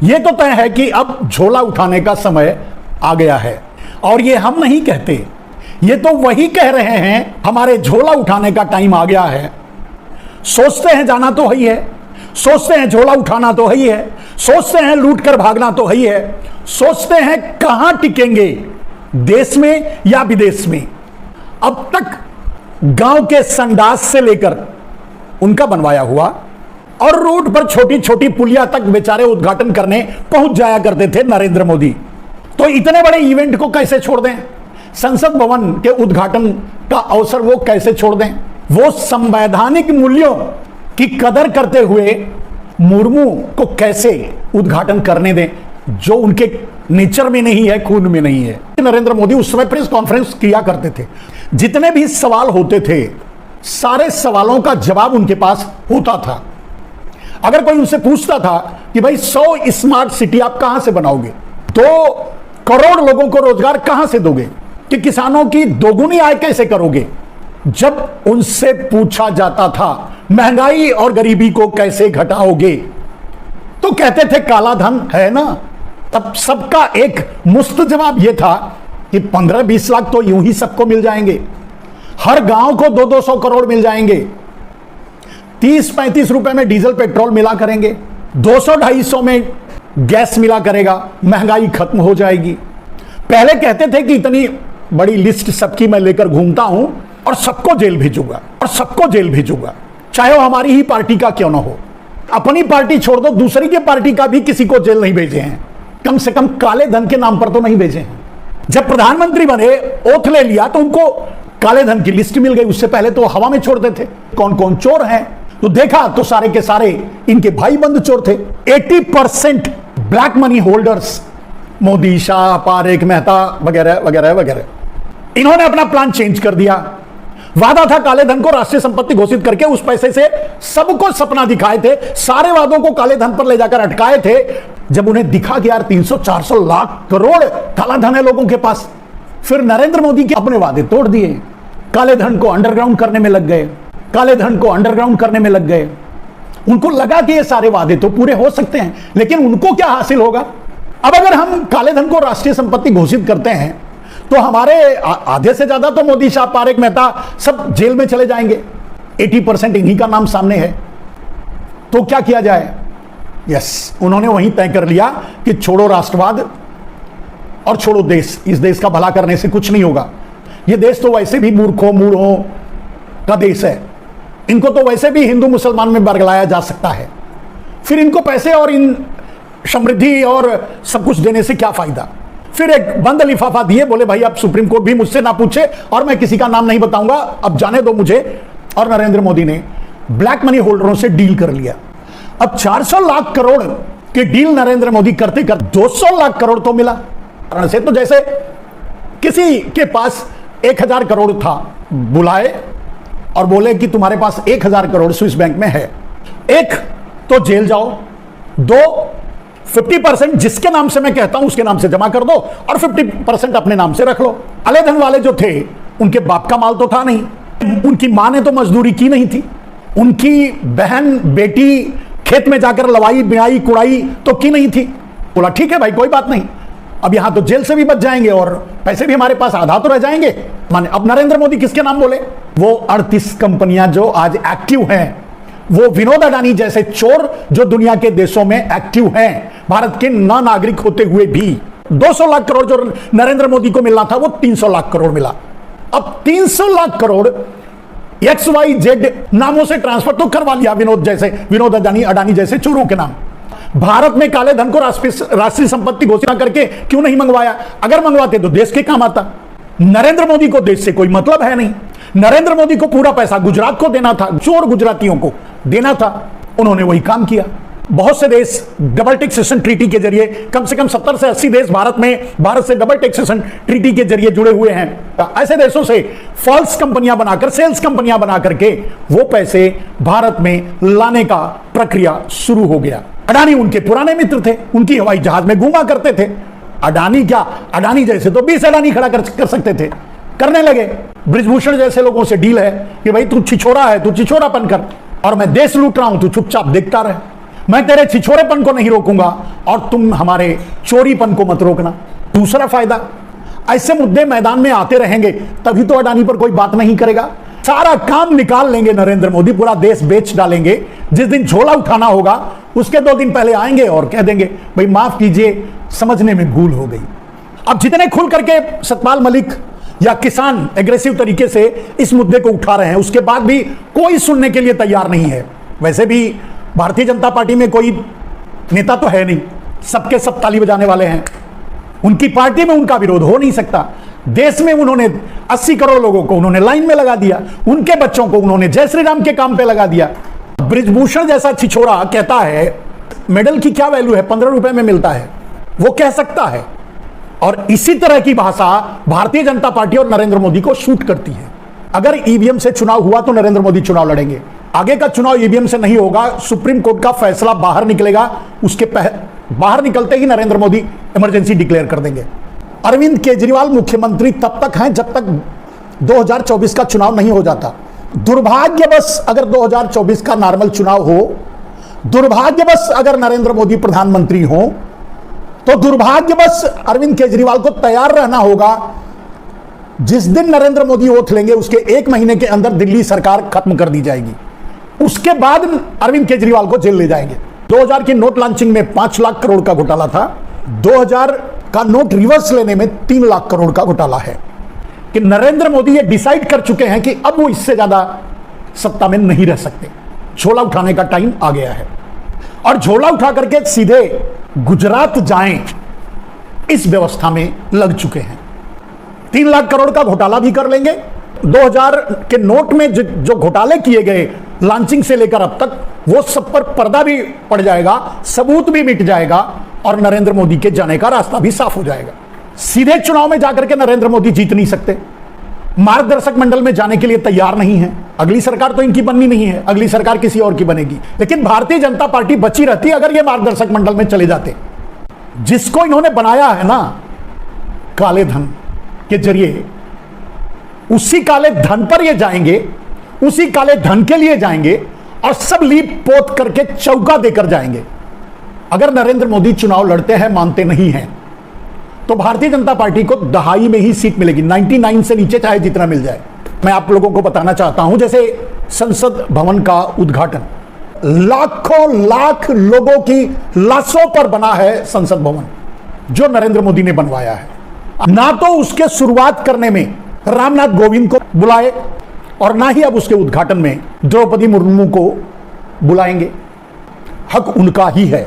ये तो तय है कि अब झोला उठाने का समय आ गया है। और ये हम नहीं कहते, ये तो वही कह रहे हैं, हमारे झोला उठाने का टाइम आ गया है। सोचते हैं जाना तो वही है, सोचते हैं झोला उठाना तो वही है, सोचते हैं लूट कर भागना तो वही है, सोचते हैं कहां टिकेंगे, देश में या विदेश में। अब तक गांव के संडास से लेकर उनका बनवाया हुआ और रोड पर छोटी छोटी पुलिया तक बेचारे उद्घाटन करने पहुंच जाया करते थे नरेंद्र मोदी। तो इतने बड़े इवेंट को कैसे छोड़ दें? संसद भवन के उद्घाटन का अवसर वो कैसे छोड़ दें? वो संवैधानिक मूल्यों की कदर करते हुए मुर्मू को कैसे उद्घाटन करने दें, जो उनके नेचर में नहीं है, खून में नहीं है। नरेंद्र मोदी उस समय प्रेस कॉन्फ्रेंस किया करते थे, जितने भी सवाल होते थे सारे सवालों का जवाब उनके पास होता था। अगर कोई उनसे पूछता था कि भाई 100 स्मार्ट सिटी आप कहां से बनाओगे, 2 करोड़ लोगों को रोजगार कहां से दोगे, कि किसानों की दोगुनी आय कैसे करोगे, जब उनसे पूछा जाता था महंगाई और गरीबी को कैसे घटाओगे, तो कहते थे काला धन है ना। तब सबका एक मुफ्त जवाब यह था कि 15-20 लाख तो यूं ही सबको मिल जाएंगे, हर गांव को 200-200 करोड़ मिल जाएंगे, 30-35 रुपए में डीजल पेट्रोल मिला करेंगे, 200-250 में गैस मिला करेगा, महंगाई खत्म हो जाएगी। पहले कहते थे कि इतनी बड़ी लिस्ट सबकी मैं लेकर घूमता हूं और सबको जेल भेजूंगा, और सबको जेल भेजूंगा, चाहे वो हमारी ही पार्टी का क्यों ना हो। अपनी पार्टी छोड़ दो, दूसरी की पार्टी का भी किसी को जेल नहीं भेजे हैं, कम से कम काले धन के नाम पर तो नहीं भेजे हैं। जब प्रधानमंत्री बने, ओथ ले लिया, तो उनको काले धन की लिस्ट मिल गई। उससे पहले तो हवा में छोड़ते थे कौन कौन चोर हैं, तो देखा तो सारे के सारे इनके भाई बंद चोर थे। 80% black money holders, Modi, Shah, Parekh, Mehta वगैरह वगैरह वगैरह। इन्होंने अपना प्लान चेंज कर दिया। वादा था काले धन को राष्ट्रीय संपत्ति घोषित करके उस पैसे से सबको सपना दिखाए थे, सारे वादों को काले धन पर ले जाकर अटकाए थे। जब उन्हें दिखा कि यार 300-400 लाख करोड़ काला धन है लोगों के पास, फिर नरेंद्र मोदी के अपने वादे तोड़ दिए, काले धन को अंडरग्राउंड करने में लग गए, काले धन को अंडरग्राउंड करने में लग गए। उनको लगा कि ये सारे वादे तो पूरे हो सकते हैं, लेकिन उनको क्या हासिल होगा। अब अगर हम काले धन को राष्ट्रीय संपत्ति घोषित करते हैं तो हमारे आधे से ज्यादा तो मोदी, शाह, पारेख, मेहता सब जेल में चले जाएंगे। 80% इन्हीं का नाम सामने है। तो क्या किया जाए? यस, उन्होंने वहीं तय कर लिया कि छोड़ो राष्ट्रवाद और छोड़ो देश। इस देश का भला करने से कुछ नहीं होगा। यह देश तो वैसे भी मूर्खों मूढ़ों का देश है, इनको तो वैसे भी हिंदू मुसलमान में बरगलाया जा सकता है, फिर इनको पैसे और इन समृद्धि और सब कुछ देने से क्या फायदा। फिर एक बंद लिफाफा दिए, बोले भाई अब सुप्रीम कोर्ट भी मुझसे ना पूछे और मैं किसी का नाम नहीं बताऊंगा, अब जाने दो मुझे। और नरेंद्र मोदी ने ब्लैक मनी होल्डरों से डील कर लिया। अब 400 लाख करोड़ की डील नरेंद्र मोदी करते करते 200 लाख करोड़ तो मिला से। तो जैसे किसी के पास 1000 करोड़ था, बुलाए और बोले कि तुम्हारे पास 1000 करोड़ स्विस बैंक में है, 1 तो जेल जाओ, 2 50% जिसके नाम से मैं कहता हूं उसके नाम से जमा कर दो और 50% अपने नाम से रख लो। काले धन वाले जो थे उनके बाप का माल तो था नहीं, उनकी मां ने तो मजदूरी की नहीं थी, उनकी बहन बेटी खेत में जाकर लवाई बिनाई कुड़ाई तो की नहीं थी। बोला ठीक है भाई कोई बात नहीं, अब यहां तो जेल से भी बच जाएंगे और पैसे भी हमारे पास आधा तो रह जाएंगे। माने अब नरेंद्र मोदी किसके नाम बोले? वो 38 कंपनियां जो आज एक्टिव हैं, वो विनोद अडानी जैसे चोर जो दुनिया के देशों में एक्टिव हैं, भारत के न नागरिक होते हुए भी। 200 लाख करोड़ जो नरेंद्र मोदी को मिलना था वो 300 लाख करोड़ मिला। अब 300 लाख करोड़ XYZ नामों से ट्रांसफर तो करवा लिया विनोद अडानी जैसे चोरों के नाम। भारत में काले धन को राष्ट्रीय संपत्ति घोषणा करके क्यों नहीं मंगवाया? अगर मंगवाते तो देश के काम आता। नरेंद्र मोदी को देश से कोई मतलब है नहीं। नरेंद्र मोदी को पूरा पैसा गुजरात को देना था, चोर गुजरातियों को देना था, उन्होंने वही काम किया। बहुत से देश डबल टैक्सेशन ट्रीटी के जरिए, कम से कम 70 से 80 देश भारत से डबल टैक्सेशन ट्रीटी के जरिए जुड़े हुए हैं। ऐसे देशों से फॉल्स कंपनियां बनाकर, सेल्स कंपनियां बना करके वो पैसे भारत में लाने का प्रक्रिया शुरू हो गया। अडानी उनके पुराने मित्र थे, उनकी हवाई जहाज में घूमा करते थे। अडानी जैसे तो 20 अडानी खड़ा कर सकते थे, करने लगे। बृजभूषण जैसे लोगों से डील है कि भाई तू छिछोरा है, तू छिछोरापन कर, और मैं देश लूट रहा हूं, तू चुपचाप देखता रहे। मैं तेरे छिछोरेपन को नहीं रोकूंगा और तुम हमारे चोरीपन को मत रोकना। दूसरा फायदा, ऐसे मुद्दे मैदान में आते रहेंगे तभी तो अडानी पर कोई बात नहीं करेगा। सारा काम निकाल लेंगे नरेंद्र मोदी, पूरा देश बेच डालेंगे। जिस दिन झोला उठाना होगा उसके 2 दिन पहले आएंगे और कह देंगे भाई माफ कीजिए, समझने में भूल हो गई। अब जितने खुल करके सतपाल मलिक या किसान एग्रेसिव तरीके से इस मुद्दे को उठा रहे हैं, उसके बाद भी कोई सुनने के लिए तैयार नहीं है। वैसे भी भारतीय जनता पार्टी में कोई नेता तो है नहीं, सबके सब ताली बजाने वाले हैं। उनकी पार्टी में उनका विरोध हो नहीं सकता। देश में उन्होंने 80 करोड़ लोगों को उन्होंने लाइन में लगा दिया, उनके बच्चों को उन्होंने जय श्री राम के काम पे लगा दिया। ब्रिजभूषण जैसा छिछोरा कहता है मेडल की क्या वैल्यू है, 15 रुपए में मिलता है, वो कह सकता है। और इसी तरह की भाषा भारतीय जनता पार्टी और नरेंद्र मोदी को शूट करती है। अगर ईवीएम से चुनाव हुआ तो नरेंद्र मोदी चुनाव लड़ेंगे। आगे का चुनाव ईवीएम से नहीं होगा, सुप्रीम कोर्ट का फैसला बाहर निकलेगा, उसके बाहर निकलते ही नरेंद्र मोदी इमरजेंसी डिक्लेयर कर देंगे। अरविंद केजरीवाल मुख्यमंत्री तब तक हैं जब तक 2024 का चुनाव नहीं हो जाता। दुर्भाग्यवश अगर 2024 का नॉर्मल चुनाव हो, दुर्भाग्यवश अगर नरेंद्र मोदी प्रधानमंत्री हो, तो दुर्भाग्यवश अरविंद केजरीवाल को तैयार रहना होगा। जिस दिन नरेंद्र मोदी ओथ लेंगे उसके 1 महीने के अंदर दिल्ली सरकार खत्म कर दी जाएगी। उसके बाद अरविंद केजरीवाल को जेल ले जाएंगे। 2000 की नोट लॉन्चिंग में 5 लाख करोड़ का घोटाला था, 2000 का नोट रिवर्स लेने में 3 लाख करोड़ का घोटाला है। कि नरेंद्र मोदी ये डिसाइड कर चुके हैं कि अब वो इससे ज्यादा सत्ता में नहीं रह सकते, झोला उठाने का टाइम आ गया है। और झोला उठा करके सीधे गुजरात जाएं, इस व्यवस्था में लग चुके हैं। 3 लाख करोड़ का घोटाला भी कर लेंगे। 2000 के नोट में जो घोटाले किए गए लॉन्चिंग से लेकर अब तक, वो सब पर पर्दा भी पड़ जाएगा, सबूत भी मिट जाएगा और नरेंद्र मोदी के जाने का रास्ता भी साफ हो जाएगा। सीधे चुनाव में जाकर के नरेंद्र मोदी जीत नहीं सकते, मार्गदर्शक मंडल में जाने के लिए तैयार नहीं है। अगली सरकार तो इनकी बननी नहीं है, अगली सरकार किसी और की बनेगी, लेकिन भारतीय जनता पार्टी बची रहती अगर ये मार्गदर्शक मंडल में चले जाते। जिसको इन्होंने बनाया है ना काले धन के जरिए, उसी काले धन पर ये जाएंगे, उसी काले धन के लिए जाएंगे और सब लीप पोत करके चौका देकर जाएंगे। अगर नरेंद्र मोदी चुनाव लड़ते हैं, मानते नहीं हैं, तो भारतीय जनता पार्टी को दहाई में ही सीट मिलेगी, 99 से नीचे चाहे जितना मिल जाए। मैं आप लोगों को बताना चाहता हूं, जैसे संसद भवन का उद्घाटन, लाखों लाख लोगों की लाशों पर बना है संसद भवन, जो नरेंद्र मोदी ने बनवाया है। ना तो उसके शुरुआत करने में रामनाथ कोविंद को बुलाए और ना ही अब उसके उद्घाटन में द्रौपदी मुर्मू को बुलाएंगे। हक उनका ही है।